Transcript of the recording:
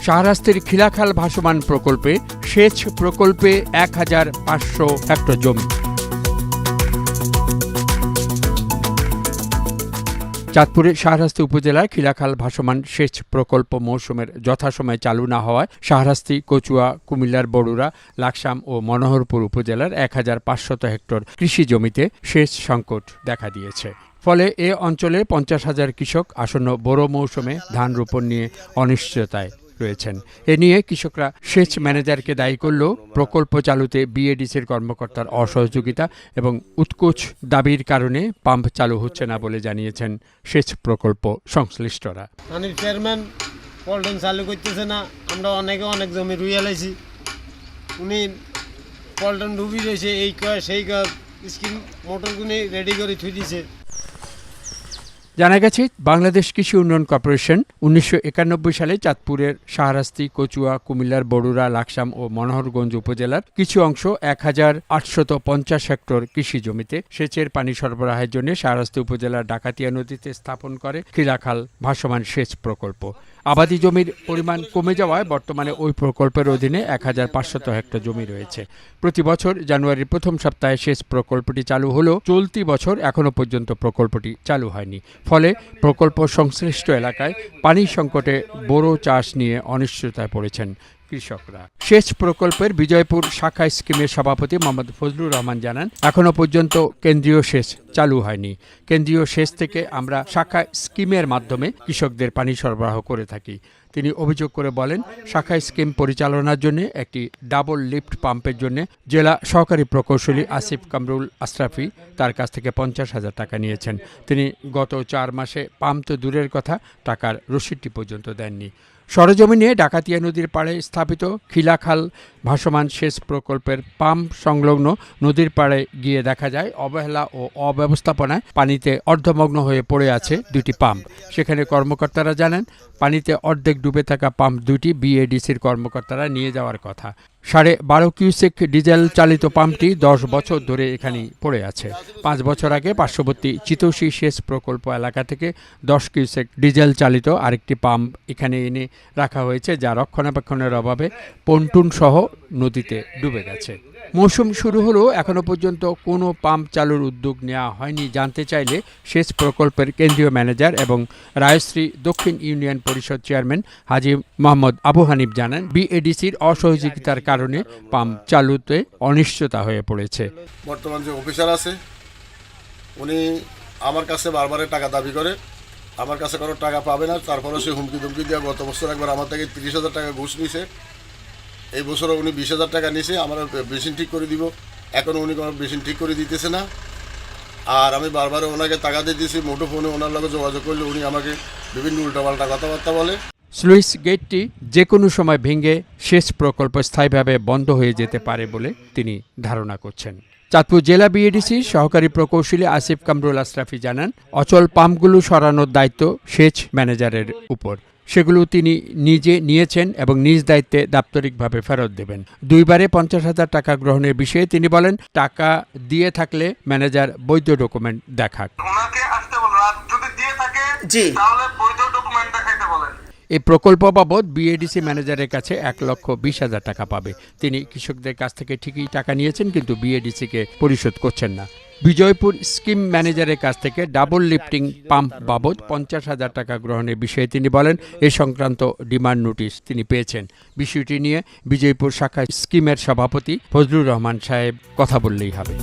শাহরাস্তির খিলাখাল ভাসমান প্রকল্পে সেচ প্রকল্পে ১৫০০ হেক্টর জমি। চাঁদপুরের শাহরাস্তি উপজেলার খিলাখাল ভাসমান সেচ প্রকল্প মৌসুমের যথাসময়ে চালু না হওয়ায় শাহরাস্তি, কচুয়া, কুমিল্লার বড়ুরা, লাকসাম ও মনোহরপুর উপজেলার ১৫০০ হেক্টর কৃষি জমিতে সেচ সংকট দেখা দিয়েছে। ফলে এ অঞ্চলে ৫০,০০০ কৃষক আসন্ন বোরো মৌসুমে ধান রোপণ নিয়ে অনিশ্চয়তায় রয়েছেন। এ নিয়ে কৃষকরা সেচ ম্যানেজারকে দায়ী করলেও প্রকল্প চালুতে বিএডিসির কর্মকর্তার অসহযোগিতা এবং উৎকোচ দাবির কারণে পাম্প চালু হচ্ছে না বলে জানিয়েছেন সেচ প্রকল্প সংশ্লিষ্টরা। চেয়ারম্যান পল্টন চালু করতেছে না, আমরা অনেক জমি রুইয়া লাইছি, উনি পল্টন ডুবি রয়েছে, এই কয় সেই কয় স্কিম মোটরগুলি রেডি করে থুই দিছে। জানা গেছে, বাংলাদেশ কৃষি উন্নয়ন কর্পোরেশন ১৯৯১ সালে চাঁদপুরের শাহরাস্তি, কচুয়া, কুমিল্লার বড়ুরা, লাকসাম ও মনোহরগঞ্জ উপজেলার কিছু অংশ ১,৮৫০ হেক্টর কৃষি জমিতে সেচের পানি সরবরাহের জন্য শাহরাস্তি উপজেলার ডাকাতিয়া নদীতে স্থাপন করে খিলাখাল ভাসমান সেচ প্রকল্প। আবাদি জমির পরিমাণ কমে যাওয়ায় বর্তমানে ওই প্রকল্পের অধীনে ১,৫০০ হেক্টর জমি রয়েছে। প্রতি বছর জানুয়ারির প্রথম সপ্তাহে সেচ প্রকল্পটি চালু হলেও চলতি বছর এখনও পর্যন্ত প্রকল্পটি চালু হয়নি। ফলে প্রকল্প সংশ্লিষ্ট এলাকায় পানি সংকটে বোরো চাষ নিয়ে অনিশ্চয়তায় পড়েছেন কৃষকরা। সেচ প্রকল্পের বিজয়পুর শাখা স্কিমের সভাপতি মোহাম্মদ ফজলুর রহমান জানান, এখনও পর্যন্ত কেন্দ্রীয় সেচ চালু হয়নি। কেন্দ্রীয় সেচ থেকে আমরা শাখা স্কিমের মাধ্যমে কৃষকদের পানি সরবরাহ করে থাকি। তিনি অভিযোগ করে বলেন, শাখা স্কিম পরিচালনার জন্য একটি ডাবল লিফট পাম্পের জন্য জেলা সহকারী প্রকৌশলী আসিফ কামরুল আশরাফি তার কাছ থেকে ৫০,০০০ টাকা নিয়েছেন। তিনি গত ৪ মাসে পাম্প তো দূরের কথা, টাকার রসিদটি পর্যন্ত দেননি। সরেজমিনে ডাকাতিয়া নদীর পাড়ে স্থাপিত খিলাখাল ভাসমান সেচ প্রকল্পের পাম্প সংলগ্ন নদীর পাড়ে গিয়ে দেখা যায় অবহেলা ও অব্যবস্থাপনায় পানিতে অর্ধমগ্ন হয়ে পড়ে আছে দুটি পাম্প। সেখানে কর্মকর্তারা জানান, পানিতে অর্ধেক ডুবে থাকা পাম্প দুটি বিএডিসির কর্মকর্তারা নিয়ে যাওয়ার কথা। ১২.৫ কিউসেক ডিজেল চালিত পাম্পটি ১০ বছর ধরে এখানেই পড়ে আছে। ৫ বছর আগে পার্শ্ববর্তী চিতৌসী সেচ প্রকল্প এলাকা থেকে ১০ কিউসেক ডিজেল চালিত আরেকটি পাম্প এখানে এনে রাখা হয়েছে, যা রক্ষণাবেক্ষণের অভাবে পন্টুন সহ নদীতে ডুবে গেছে। মৌসুম শুরু হলেও এখনও পর্যন্ত কোনো পাম্প চালুর উদ্যোগ নেওয়া হয়নি। জানতে চাইলে সেচ প্রকল্পের কেন্দ্রীয় ম্যানেজার এবং রায়শ্রী দক্ষিণ ইউনিয়ন পরিষদ চেয়ারম্যান হাজী মোহাম্মদ আবু হানিফ জানান, বিএডিসির অসহযোগিতার কারণে পাম্প চালুতে অনিশ্চয়তা হয়ে পড়েছে। বর্তমান যে অফিসার আছে উনি আমার কাছে বারবার টাকা দাবি করে, আমার কাছে কোনো টাকা পাবে না। তারপরে সে হুমকি ধুমকি দিয়ে গত বছর একবার আমার থেকে ৩০,০০০ টাকা ঘুষ নিছে। এই বছরও উনি ২০,০০০ টাকা নিছে, আমার মেশিন ঠিক করে দিব। এখনও উনি কোনো মেশিন ঠিক করে দিতেছে না। আর আমি বারবার ওনাকে টাকা দিয়ে দিয়েছি, মুঠোফোনে ওনার লগে যোগাযোগ করলে উনি আমাকে বিভিন্ন উল্টাপাল্টা কথাবার্তা বলে। স্লুইস গেটটি যে কোনো সময় ভেঙে সেচ প্রকল্প স্থায়ীভাবে বন্ধ হয়ে যেতে পারে বলে তিনি ধারণা করছেন। চাঁদপুর জেলা বিএডিসির সহকারী প্রকৌশলী আসিফ কামরুল আশরাফি জানান, অচল পাম্পগুলো সরানোর দায়িত্ব সেচ ম্যানেজারের উপর। সেগুলো তিনি নিজে নিয়েছেন এবং নিজ দায়িত্বে দাপ্তরিকভাবে ফেরত দেবেন। ২ বারে ৫০,০০০ টাকা গ্রহণের বিষয়ে তিনি বলেন, টাকা দিয়ে থাকলে ম্যানেজার বৈধ ডকুমেন্ট দেখাক। এই প্রকল্প বাবদ বিএডিসি ম্যানেজারের কাছে ১,২০,০০০ টাকা পাবে। তিনি কৃষকদের কাছ থেকে ঠিকই টাকা নিয়েছেন, কিন্তু বিএডিসিকে পরিশোধ করছেন না। বিজয়পুর স্কিম ম্যানেজারের কাছ থেকে ডাবল লিফটিং পাম্প বাবদ ৫০,০০০ টাকা গ্রহণের বিষয়ে তিনি বলেন, এ সংক্রান্ত ডিমান্ড নোটিশ তিনি পেয়েছেন। বিষয়টি নিয়ে বিজয়পুর শাখা স্কিমের সভাপতি ফজলুর রহমান সাহেব কথা বললেই হবে।